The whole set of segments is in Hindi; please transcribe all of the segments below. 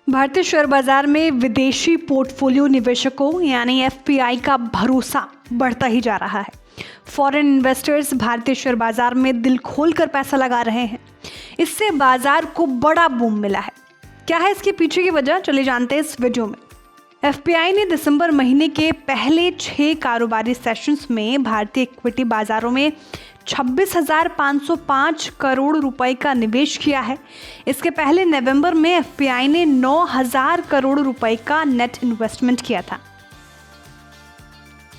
भारतीय शेयर बाजार में विदेशी पोर्टफोलियो निवेशकों यानी एफपीआई का भरोसा बढ़ता ही जा रहा है। फॉरेन इन्वेस्टर्स भारतीय शेयर बाजार में दिल खोलकर पैसा लगा रहे हैं। इससे बाजार को बड़ा बूम मिला है। क्या है इसके पीछे की वजह, चलिए जानते हैं इस वीडियो में। एफपीआई ने दिसंबर महीने के पहले 6 कारोबारी सेशंस में भारतीय इक्विटी बाजारों में 26,505 करोड़ रुपए का निवेश किया है। इसके पहले नवंबर में एफपीआई ने 9,000 करोड़ रुपए का नेट इन्वेस्टमेंट किया था।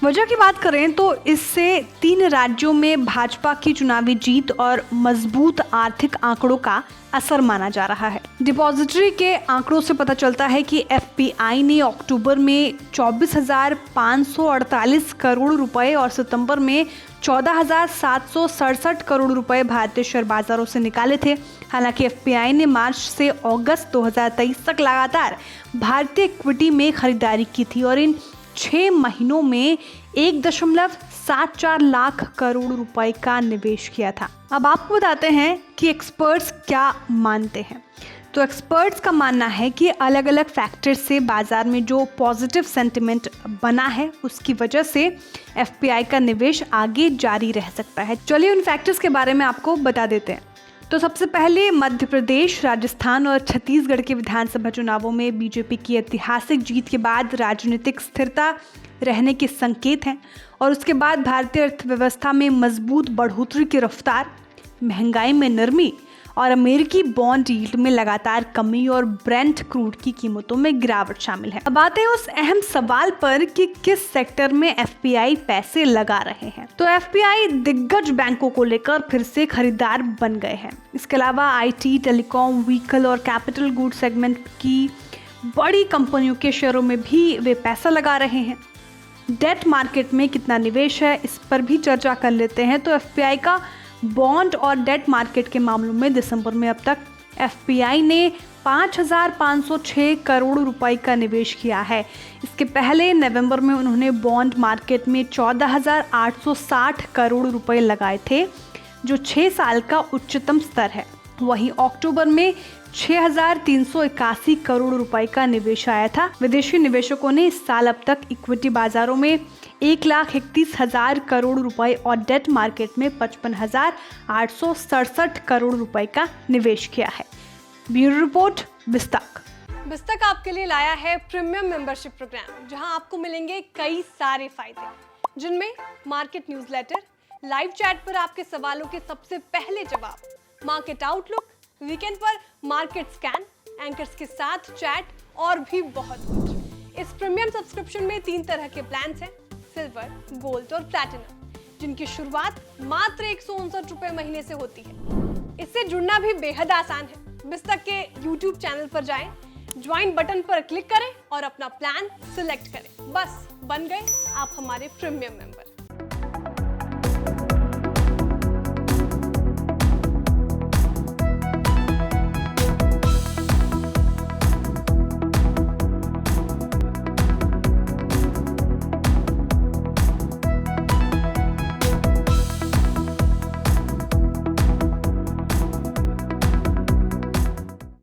वजह की बात करें तो इससे 3 राज्यों में भाजपा की चुनावी जीत और मजबूत आर्थिक आंकड़ों का असर माना जा रहा है। डिपॉजिटरी के आंकड़ों से पता चलता है कि एफपीआई ने अक्टूबर में 24,548 करोड़ रुपए और सितंबर में 14,767 करोड़ रुपए भारतीय शेयर बाजारों से निकाले थे। हालांकि एफपीआई ने मार्च से अगस्त 2023 तक लगातार भारतीय इक्विटी में खरीदारी की थी और इन 6 महीनों में 1.74 लाख करोड़ रुपए का निवेश किया था। अब आपको बताते हैं कि एक्सपर्ट्स क्या मानते हैं। तो एक्सपर्ट्स का मानना है कि अलग अलग फैक्टर्स से बाजार में जो पॉजिटिव सेंटिमेंट बना है उसकी वजह से एफपीआई का निवेश आगे जारी रह सकता है। चलिए उन फैक्टर्स के बारे में आपको बता देते हैं। तो सबसे पहले मध्य प्रदेश, राजस्थान और छत्तीसगढ़ के विधानसभा चुनावों में बीजेपी की ऐतिहासिक जीत के बाद राजनीतिक स्थिरता रहने के संकेत हैं और उसके बाद भारतीय अर्थव्यवस्था में मजबूत बढ़ोतरी की रफ्तार, महंगाई में नरमी और अमेरिकी बॉन्ड यील्ड में लगातार कमी और ब्रेंट क्रूड की कीमतों में गिरावट शामिल है। अब आते हैं उस अहम सवाल पर कि किस सेक्टर में एफपीआई पैसे लगा रहे हैं। तो एफपीआई दिग्गज बैंकों को लेकर फिर से खरीदार बन गए हैं। इसके अलावा आईटी, टेलीकॉम, व्हीकल और कैपिटल गुड सेगमेंट की बड़ी कंपनियों के शेयरों में भी वे पैसा लगा रहे हैं। डेट मार्केट में कितना निवेश है इस पर भी चर्चा कर लेते हैं। तो एफपीआई का बॉन्ड और डेट मार्केट के मामलों में दिसंबर में अब तक एफपीआई ने 5,506 करोड़ रुपए का निवेश किया है। इसके पहले नवंबर में उन्होंने बॉन्ड मार्केट में 14,860 करोड़ रुपए लगाए थे, जो 6 साल का उच्चतम स्तर है। वहीं अक्टूबर में 6,381 करोड़ रुपए का निवेश आया था। विदेशी निवेशकों ने इस साल अब तक इक्विटी बाजारों में 1,31,000 करोड़ रुपए और डेट मार्केट में 55,867 करोड़ रुपए का निवेश किया है। Bureau report, बिस्तक। बिस्तक आपके लिए लाया है प्रीमियम मेंबरशिप प्रोग्राम, जहां आपको मिलेंगे कई सारे फायदे, जिनमें मार्केट न्यूज़लेटर, लाइव चैट पर आपके सवालों के सबसे पहले जवाब, मार्केट आउटलुक, वीकेंड पर मार्केट स्कैन, एंकर्स के साथ चैट और भी बहुत कुछ। इस प्रीमियम सब्सक्रिप्शन में 3 तरह के प्लान्स हैं, सिल्वर, गोल्ड और प्लैटिनम, जिनकी शुरुआत मात्र 159 रुपए महीने से होती है। इससे जुड़ना भी बेहद आसान है। बिस्तक के YouTube चैनल पर जाएं, ज्वाइन बटन पर क्लिक करें और अपना प्लान सिलेक्ट करें। बस बन गए आप हमारे प्रीमियम मेंबर।